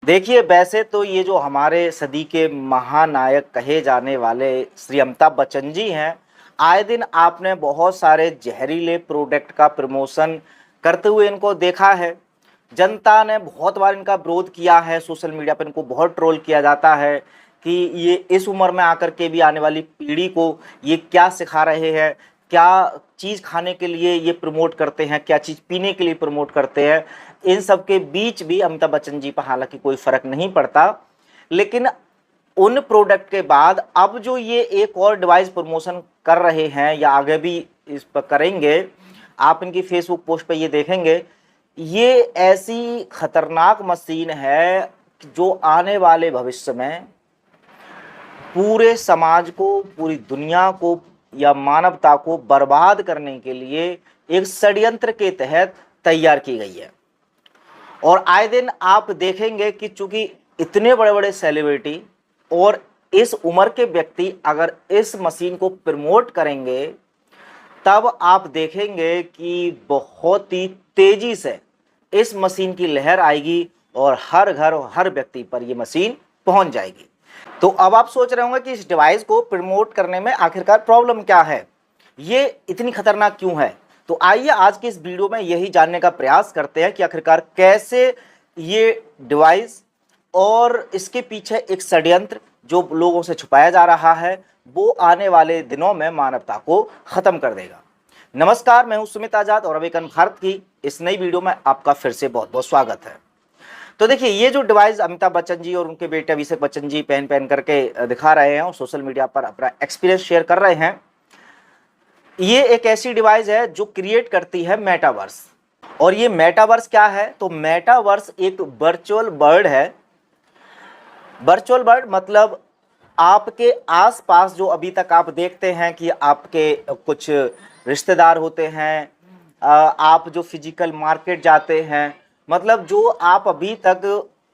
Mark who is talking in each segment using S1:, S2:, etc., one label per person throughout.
S1: देखिए, वैसे तो ये जो हमारे सदी के महानायक कहे जाने वाले श्री अमिताभ बच्चन जी हैं, आए दिन आपने बहुत सारे जहरीले प्रोडक्ट का प्रमोशन करते हुए इनको देखा है। जनता ने बहुत बार इनका विरोध किया है, सोशल मीडिया पर इनको बहुत ट्रोल किया जाता है कि ये इस उम्र में आकर के भी आने वाली पीढ़ी को ये क्या सिखा रहे हैं, क्या चीज़ खाने के लिए ये प्रमोट करते हैं, क्या चीज़ पीने के लिए प्रमोट करते हैं। इन सब के बीच भी अमिताभ बच्चन जी पर हालांकि कोई फर्क नहीं पड़ता, लेकिन उन प्रोडक्ट के बाद अब जो ये एक और डिवाइस प्रमोशन कर रहे हैं या आगे भी इस पर करेंगे, आप इनकी फेसबुक पोस्ट पे ये देखेंगे, ये ऐसी खतरनाक मशीन है जो आने वाले भविष्य में पूरे समाज को, पूरी दुनिया को या मानवता को बर्बाद करने के लिए एक षड्यंत्र के तहत तैयार की गई है। और आए दिन आप देखेंगे कि चूंकि इतने बड़े बड़े सेलिब्रिटी और इस उम्र के व्यक्ति अगर इस मशीन को प्रमोट करेंगे, तब आप देखेंगे कि बहुत ही तेजी से इस मशीन की लहर आएगी और हर घर और हर व्यक्ति पर यह मशीन पहुंच जाएगी। तो अब आप सोच रहे होंगे कि इस डिवाइस को प्रमोट करने में आखिरकार प्रॉब्लम क्या है, ये इतनी खतरनाक क्यों है। तो आइए आज के इस वीडियो में यही जानने का प्रयास करते हैं कि आखिरकार कैसे ये डिवाइस और इसके पीछे एक षड्यंत्र जो लोगों से छुपाया जा रहा है वो आने वाले दिनों में मानवता को खत्म कर देगा। नमस्कार, मैं हूं सुमित आजाद और अवेकन भारत की इस नई वीडियो में आपका फिर से बहुत बहुत स्वागत है। तो देखिए, ये जो डिवाइस अमिताभ बच्चन जी और उनके बेटे अभिषेक बच्चन जी पहन करके दिखा रहे हैं और सोशल मीडिया पर अपना एक्सपीरियंस शेयर कर रहे हैं, ये एक ऐसी डिवाइस है जो क्रिएट करती है मेटावर्स। और ये मेटावर्स क्या है, तो मेटावर्स एक वर्चुअल वर्ल्ड है। वर्चुअल वर्ल्ड मतलब आपके आसपास जो अभी तक आप देखते हैं कि आपके कुछ रिश्तेदार होते हैं, आप जो फिजिकल मार्केट जाते हैं, मतलब जो आप अभी तक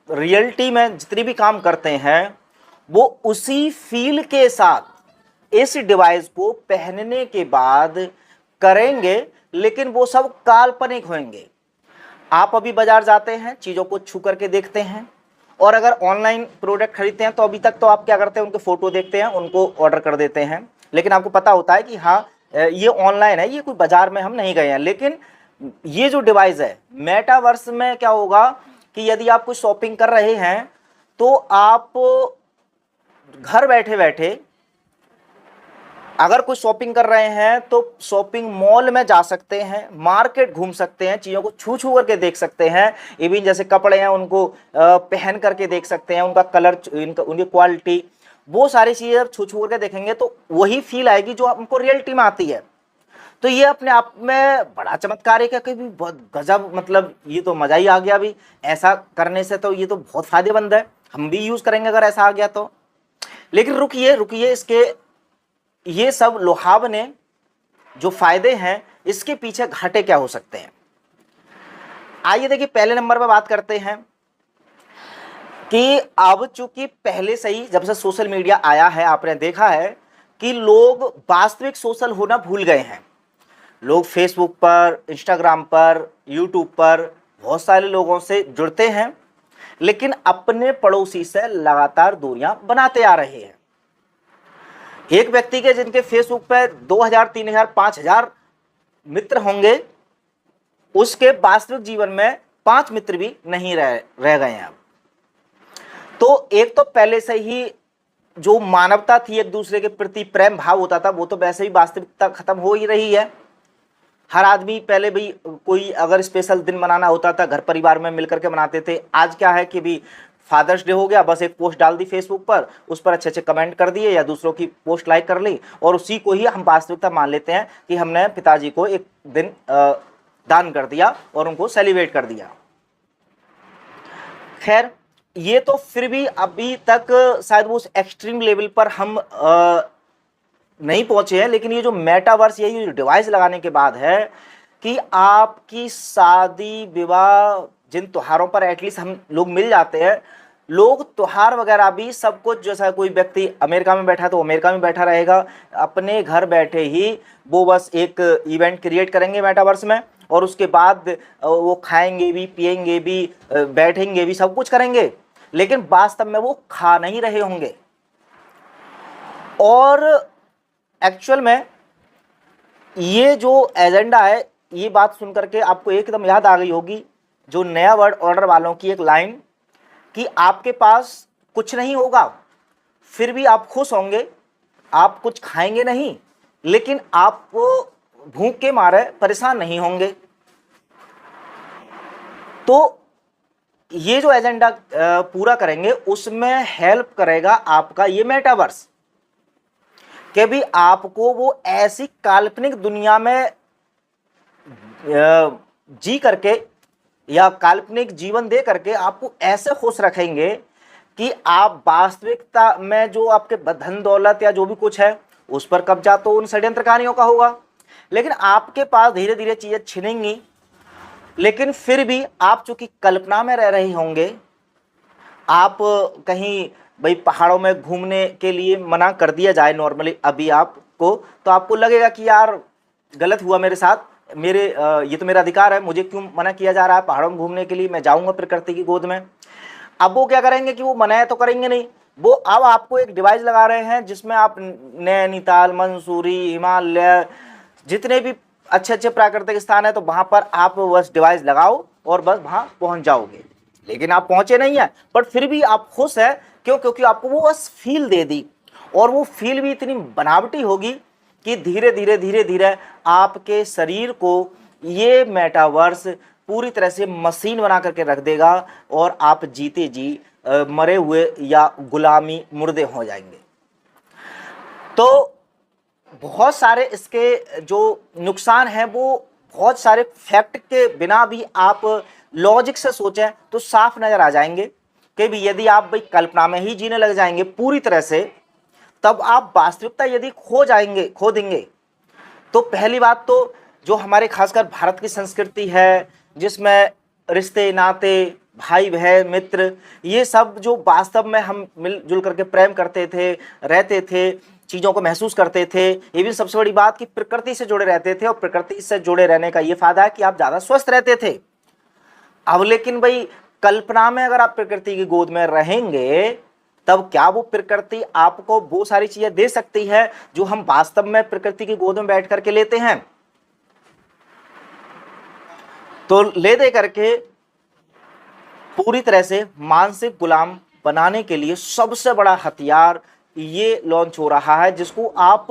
S1: रियलिटी में जितने भी काम करते हैं वो उसी फील के साथ इस डिवाइस को पहनने के बाद करेंगे, लेकिन वो सब काल्पनिक होंगे। आप अभी बाजार जाते हैं, चीज़ों को छू करके देखते हैं, और अगर ऑनलाइन प्रोडक्ट खरीदते हैं तो अभी तक तो आप क्या करते हैं, उनके फोटो देखते हैं, उनको ऑर्डर कर देते हैं, लेकिन आपको पता होता है कि हाँ ये ऑनलाइन है, ये कोई बाजार में हम नहीं गए हैं। लेकिन ये जो डिवाइस है मेटावर्स में क्या होगा कि यदि आप कुछ शॉपिंग कर रहे हैं तो आप घर बैठे बैठे अगर कुछ शॉपिंग कर रहे हैं तो शॉपिंग मॉल में जा सकते हैं, मार्केट घूम सकते हैं, चीज़ों को छू छू करके देख सकते हैं, इवन जैसे कपड़े हैं उनको पहन करके देख सकते हैं, उनका कलर, उनकी क्वालिटी, वो सारी चीज़ें जब छू छू करके देखेंगे तो वही फील आएगी जो हमको रियलिटी में आती है। तो ये अपने आप में बड़ा चमत्कार है कि बहुत गजब, मतलब ये तो मज़ा ही आ गया। भी ऐसा करने से तो ये तो बहुत फायदेमंद है, हम भी यूज़ करेंगे अगर ऐसा आ गया तो। लेकिन रुकिए रुकिए, इसके ये सब लुभावने जो फायदे हैं, इसके पीछे घाटे क्या हो सकते हैं। आइए देखिए, पहले नंबर पर बात करते हैं कि अब चूंकि पहले से ही जब से सोशल मीडिया आया है, आपने देखा है कि लोग वास्तविक सोशल होना भूल गए हैं। लोग फेसबुक पर, इंस्टाग्राम पर, यूट्यूब पर बहुत सारे लोगों से जुड़ते हैं, लेकिन अपने पड़ोसी से लगातार दूरियां बनाते आ रहे हैं। एक व्यक्ति के जिनके फेसबुक पर 2000, 3000, 5000 मित्र होंगे, उसके वास्तविक जीवन में 5 मित्र भी नहीं रह गए हैं अब। तो एक तो पहले से ही जो मानवता थी, एक दूसरे के प्रति प्रेम भाव होता था, वो तो वैसे ही वास्तविकता खत्म हो ही रही है। हर आदमी पहले भी कोई अगर स्पेशल दिन मनाना होता था घर परिवार में मिलकर के मनाते थे। आज क्या है कि भी फादर्स डे हो गया, बस एक पोस्ट डाल दी फेसबुक पर, उस पर अच्छे अच्छे कमेंट कर दिए या दूसरों की पोस्ट लाइक कर ली, और उसी को ही हम वास्तविकता मान लेते हैं कि हमने पिताजी को एक दिन दान कर दिया और उनको सेलिब्रेट कर दिया। खैर, ये तो फिर भी अभी तक शायद वो उस एक्सट्रीम लेवल पर हम नहीं पहुंचे हैं। लेकिन ये जो मेटावर्स, ये जो डिवाइस लगाने के बाद है कि आपकी शादी विवाह जिन त्योहारों पर एटलीस्ट हम लोग मिल जाते हैं, लोग त्योहार वगैरह भी सब कुछ, जैसा कोई व्यक्ति अमेरिका में बैठा तो अमेरिका में बैठा रहेगा, अपने घर बैठे ही वो बस एक इवेंट क्रिएट करेंगे मेटावर्स में, और उसके बाद वो खाएंगे भी, पिएंगे भी, बैठेंगे भी, सब कुछ करेंगे। लेकिन वास्तव में वो खा नहीं रहे होंगे। और एक्चुअल में ये जो एजेंडा है, ये बात सुनकर के आपको एकदम याद आ गई होगी जो नया वर्ल्ड ऑर्डर वालों की एक लाइन, कि आपके पास कुछ नहीं होगा फिर भी आप खुश होंगे, आप कुछ खाएंगे नहीं लेकिन आपको भूख के मारे परेशान नहीं होंगे। तो ये जो एजेंडा पूरा करेंगे उसमें हेल्प करेगा आपका ये मेटावर्स, कि भी आपको वो ऐसी काल्पनिक दुनिया में जी करके या काल्पनिक जीवन दे करके आपको ऐसे खुश रखेंगे कि आप वास्तविकता में जो आपके धन दौलत या जो भी कुछ है उस पर कब्जा तो उन षड्यंत्रकारियों का होगा, लेकिन आपके पास धीरे धीरे चीजें छिनेंगी। लेकिन फिर भी आप चूंकि कल्पना में रह रहे होंगे, आप कहीं भाई पहाड़ों में घूमने के लिए मना कर दिया जाए नॉर्मली अभी आपको, तो आपको लगेगा कि यार गलत हुआ मेरे साथ, ये तो मेरा अधिकार है, मुझे क्यों मना किया जा रहा है पहाड़ों में घूमने के लिए, मैं जाऊंगा प्रकृति की गोद में। अब वो क्या करेंगे कि वो मनाया तो करेंगे नहीं, वो अब आपको एक डिवाइस लगा रहे हैं जिसमें आप नैनीताल, मंसूरी, हिमालय, जितने भी अच्छे अच्छे प्राकृतिक स्थान है तो वहां पर आप बस डिवाइस लगाओ और बस वहां पहुंच जाओगे। लेकिन आप पहुंचे नहीं है बट फिर भी आप खुश है, क्यों? क्योंकि आपको वो बस फील दे दी, और वो फील भी इतनी बनावटी होगी कि धीरे धीरे धीरे धीरे आपके शरीर को ये मेटावर्स पूरी तरह से मशीन बना करके रख देगा और आप जीते जी मरे हुए या गुलामी मुर्दे हो जाएंगे। तो बहुत सारे इसके जो नुकसान हैं वो बहुत सारे फैक्ट के बिना भी आप लॉजिक से सोचें तो साफ नजर आ जाएंगे कि भी यदि आप भाई कल्पना में ही जीने लग जाएंगे पूरी तरह से, तब आप वास्तविकता यदि खो देंगे तो पहली बात तो जो हमारे खासकर भारत की संस्कृति है जिसमें रिश्ते नाते, भाई बहन, मित्र, ये सब जो वास्तव में हम मिलजुल करके प्रेम करते थे, रहते थे, चीज़ों को महसूस करते थे, ये भी सबसे बड़ी बात कि प्रकृति से जुड़े रहते थे, और प्रकृति से जुड़े रहने का ये फायदा है कि आप ज़्यादा स्वस्थ रहते थे। अब लेकिन भाई कल्पना में अगर आप प्रकृति की गोद में रहेंगे तब क्या वो प्रकृति आपको वो सारी चीजें दे सकती है जो हम वास्तव में प्रकृति की गोद में बैठ करके लेते हैं? तो ले दे करके पूरी तरह से मानसिक गुलाम बनाने के लिए सबसे बड़ा हथियार ये लॉन्च हो रहा है, जिसको आप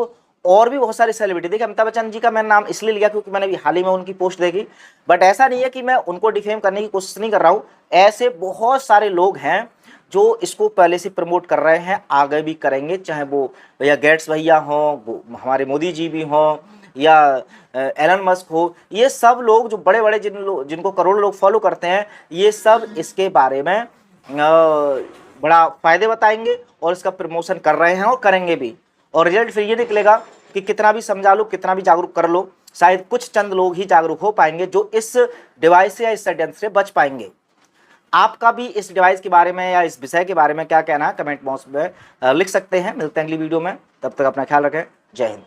S1: और भी बहुत सारे सेलिब्रिटी, देखिए अमिताभ बच्चन जी का मैंने नाम इसलिए लिया क्योंकि मैंने भी हाल ही में उनकी पोस्ट देखी, बट ऐसा नहीं है कि मैं उनको डिफेम करने की कोशिश नहीं कर रहा हूँ। ऐसे बहुत सारे लोग हैं जो इसको पहले से प्रमोट कर रहे हैं, आगे भी करेंगे, चाहे वो भैया गेट्स भैया हों, हमारे मोदी जी भी हों, या एलन मस्क हो, ये सब लोग जो बड़े बड़े जिनको करोड़ों लोग फॉलो करते हैं, ये सब इसके बारे में बड़ा फायदे बताएंगे और इसका प्रमोशन कर रहे हैं और करेंगे भी। और रिजल्ट फिर ये निकलेगा कि कितना भी समझा लो, कितना भी जागरूक कर लो, शायद कुछ चंद लोग ही जागरूक हो पाएंगे जो इस डिवाइस से या इस षड्यंत्र से बच पाएंगे। आपका भी इस डिवाइस के बारे में या इस विषय के बारे में क्या कहना है कमेंट बॉक्स में लिख सकते हैं। मिलते हैं अगली वीडियो में, तब तक अपना ख्याल रखें। जय हिंद।